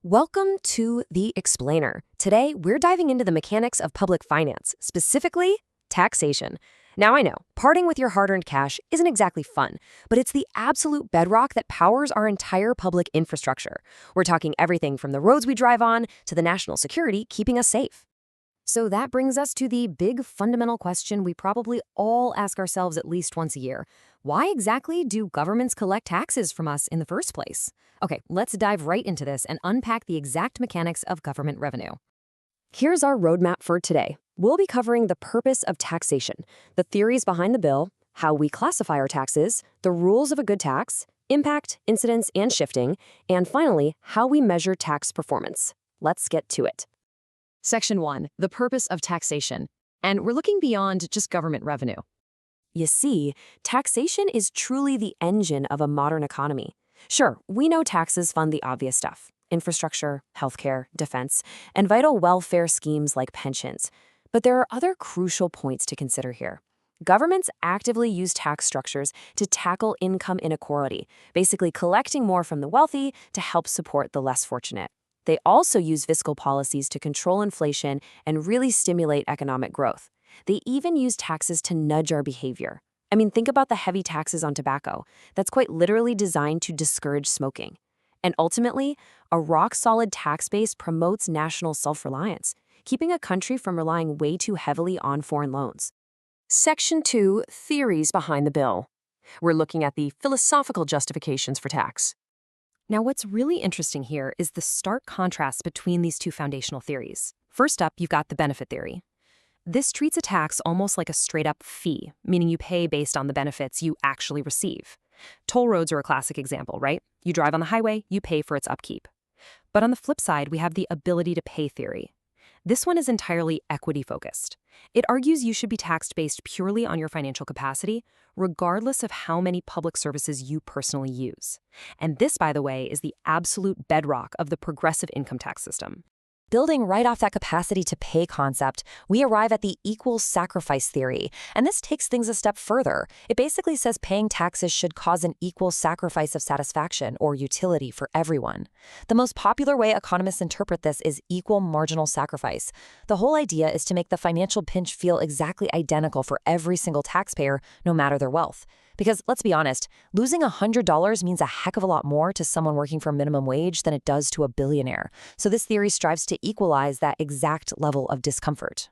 Welcome to The Explainer. Today, we're diving into the mechanics of public finance, specifically taxation. Now, I know, parting with your hard-earned cash isn't exactly fun, but it's the absolute bedrock that powers our entire public infrastructure. We're talking everything from the roads we drive on to the national security keeping us safe. So that brings us to the big fundamental question we probably all ask ourselves at least once a year. Why exactly do governments collect taxes from us in the first place? Okay, let's dive right into this and unpack the exact mechanics of government revenue. Here's our roadmap for today. We'll be covering the purpose of taxation, the theories behind the bill, how we classify our taxes, the rules of a good tax, impact, incidence, and shifting, and finally, how we measure tax performance. Let's get to it. Section 1, the purpose of taxation. And we're looking beyond just government revenue. You see, taxation is truly the engine of a modern economy. Sure, we know taxes fund the obvious stuff: infrastructure, healthcare, defense, and vital welfare schemes like pensions. But there are other crucial points to consider here. Governments actively use tax structures to tackle income inequality, basically collecting more from the wealthy to help support the less fortunate. They also use fiscal policies to control inflation and really stimulate economic growth. They even use taxes to nudge our behavior. I mean, think about the heavy taxes on tobacco. That's quite literally designed to discourage smoking. And ultimately, a rock-solid tax base promotes national self-reliance, keeping a country from relying way too heavily on foreign loans. Section 2, theories behind the bill. We're looking at the philosophical justifications for tax. Now, what's really interesting here is the stark contrast between these two foundational theories. First up, you've got the benefit theory. This treats a tax almost like a straight-up fee, meaning you pay based on the benefits you actually receive. Toll roads are a classic example, right? You drive on the highway, you pay for its upkeep. But on the flip side, we have the ability to pay theory. This one is entirely equity-focused. It argues you should be taxed based purely on your financial capacity, regardless of how many public services you personally use. And this, by the way, is the absolute bedrock of the progressive income tax system. Building right off that capacity to pay concept, we arrive at the equal sacrifice theory, and this takes things a step further. It basically says paying taxes should cause an equal sacrifice of satisfaction or utility for everyone. The most popular way economists interpret this is equal marginal sacrifice. The whole idea is to make the financial pinch feel exactly identical for every single taxpayer, no matter their wealth. Because let's be honest, losing $100 means a heck of a lot more to someone working for minimum wage than it does to a billionaire. So this theory strives to equalize that exact level of discomfort.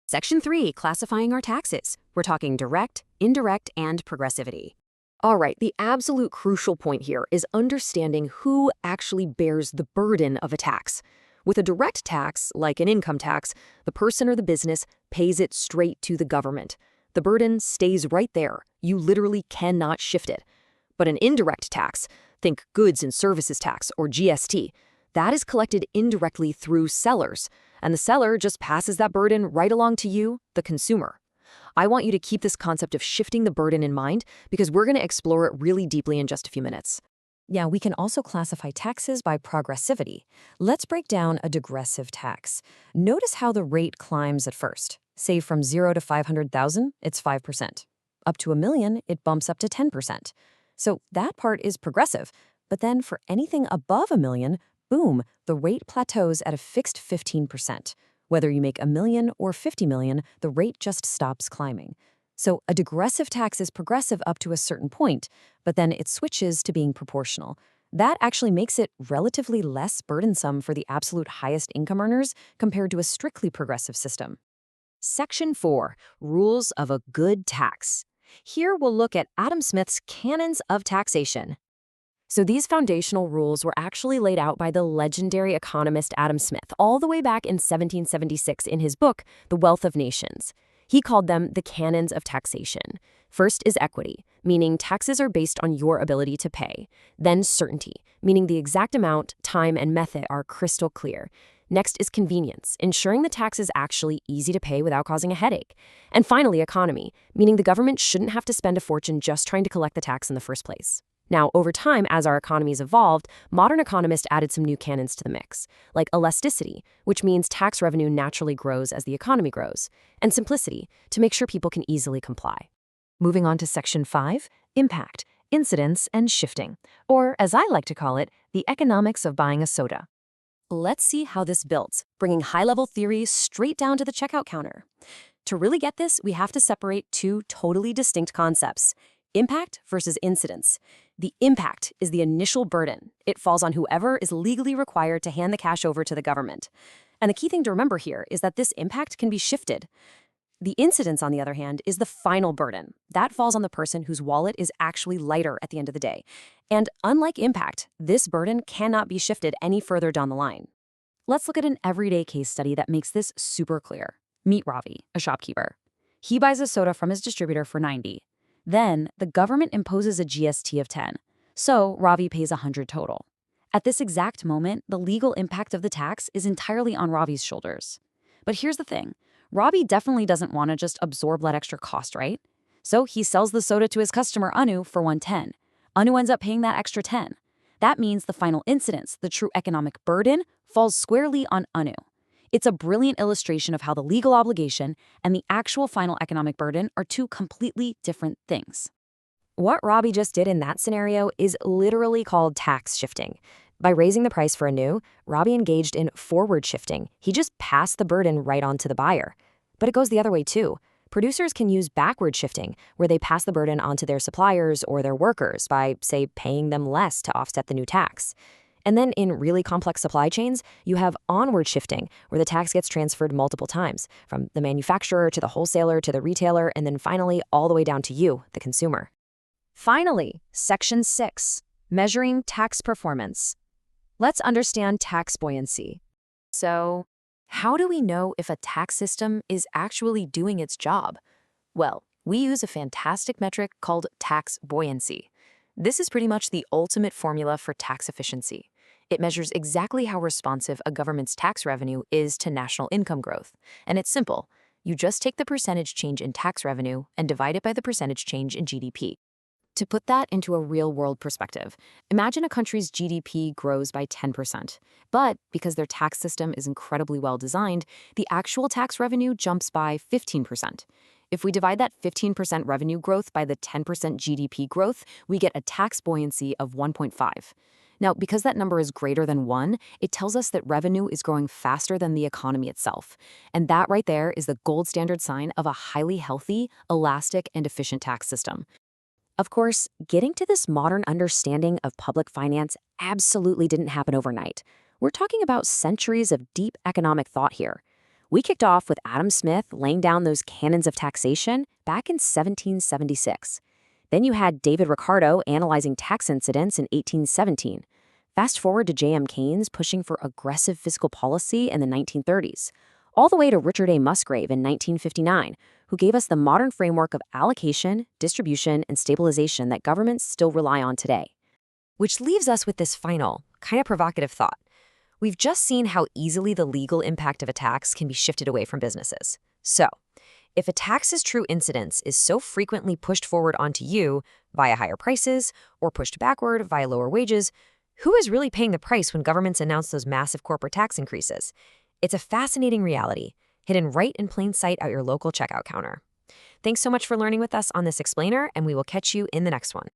Section 3, classifying our taxes. We're talking direct, indirect, and progressivity. All right, the absolute crucial point here is understanding who actually bears the burden of a tax. With a direct tax, like an income tax, the person or the business pays it straight to the government. The burden stays right there. You literally cannot shift it. But an indirect tax, think goods and services tax or GST, that is collected indirectly through sellers, and the seller just passes that burden right along to you, the consumer. I want you to keep this concept of shifting the burden in mind because we're going to explore it really deeply in just a few minutes. Yeah, we can also classify taxes by progressivity. Let's break down a digressive tax. Notice how the rate climbs at first. Say from 0 to 500,000, it's 5%. Up to $1 million, it bumps up to 10%. So that part is progressive. But then for anything above $1 million, boom, the rate plateaus at a fixed 15%. Whether you make $1 million or $50 million, the rate just stops climbing. So a digressive tax is progressive up to a certain point, but then it switches to being proportional. That actually makes it relatively less burdensome for the absolute highest income earners compared to a strictly progressive system. Section 4, Rules of a Good Tax. Here we'll look at Adam Smith's Canons of Taxation. So these foundational rules were actually laid out by the legendary economist Adam Smith all the way back in 1776 in his book, The Wealth of Nations. He called them the Canons of Taxation. First is equity, meaning taxes are based on your ability to pay. Then certainty, meaning the exact amount, time, and method are crystal clear. Next is convenience, ensuring the tax is actually easy to pay without causing a headache. And finally, economy, meaning the government shouldn't have to spend a fortune just trying to collect the tax in the first place. Now, over time, as our economies evolved, modern economists added some new canons to the mix, like elasticity, which means tax revenue naturally grows as the economy grows, and simplicity, to make sure people can easily comply. Moving on to Section 5, impact, incidence, and shifting, or as I like to call it, the economics of buying a soda. Let's see how this builds, bringing high-level theories straight down to the checkout counter. To really get this, we have to separate two totally distinct concepts: impact versus incidence. The impact is the initial burden. It falls on whoever is legally required to hand the cash over to the government. And the key thing to remember here is that this impact can be shifted. The incidence, on the other hand, is the final burden. That falls on the person whose wallet is actually lighter at the end of the day. And unlike impact, this burden cannot be shifted any further down the line. Let's look at an everyday case study that makes this super clear. Meet Ravi, a shopkeeper. He buys a soda from his distributor for $90. Then, the government imposes a GST of $10. So, Ravi pays $100 total. At this exact moment, the legal impact of the tax is entirely on Ravi's shoulders. But here's the thing. Ravi definitely doesn't want to just absorb that extra cost, right? So he sells the soda to his customer, Anu, for $110. Anu ends up paying that extra $10. That means the final incidence, the true economic burden, falls squarely on Anu. It's a brilliant illustration of how the legal obligation and the actual final economic burden are two completely different things. What Ravi just did in that scenario is literally called tax shifting. By raising the price for Anu, Ravi engaged in forward shifting. He just passed the burden right on to the buyer. But it goes the other way too. Producers can use backward shifting, where they pass the burden onto their suppliers or their workers by, say, paying them less to offset the new tax. And then in really complex supply chains, you have onward shifting, where the tax gets transferred multiple times, from the manufacturer to the wholesaler to the retailer, and then finally all the way down to you, the consumer. Finally, Section 6, Measuring Tax Performance. Let's understand tax buoyancy. So, how do we know if a tax system is actually doing its job? Well, we use a fantastic metric called tax buoyancy. This is pretty much the ultimate formula for tax efficiency. It measures exactly how responsive a government's tax revenue is to national income growth. And it's simple. You just take the percentage change in tax revenue and divide it by the percentage change in GDP. To put that into a real-world perspective, imagine a country's GDP grows by 10%. But because their tax system is incredibly well-designed, the actual tax revenue jumps by 15%. If we divide that 15% revenue growth by the 10% GDP growth, we get a tax buoyancy of 1.5. Now, because that number is greater than 1, it tells us that revenue is growing faster than the economy itself. And that right there is the gold standard sign of a highly healthy, elastic, and efficient tax system. Of course, getting to this modern understanding of public finance absolutely didn't happen overnight. We're talking about centuries of deep economic thought here. We kicked off with Adam Smith laying down those canons of taxation back in 1776. Then you had David Ricardo analyzing tax incidence in 1817. Fast forward to J.M. Keynes pushing for aggressive fiscal policy in the 1930s. All the way to Richard A. Musgrave in 1959, who gave us the modern framework of allocation, distribution, and stabilisation that governments still rely on today. Which leaves us with this final, kind of provocative thought. We've just seen how easily the legal impact of a tax can be shifted away from businesses. So, if a tax's true incidence is so frequently pushed forward onto you via higher prices or pushed backward via lower wages, who is really paying the price when governments announce those massive corporate tax increases? It's a fascinating reality, hidden right in plain sight at your local checkout counter. Thanks so much for learning with us on this explainer, and we will catch you in the next one.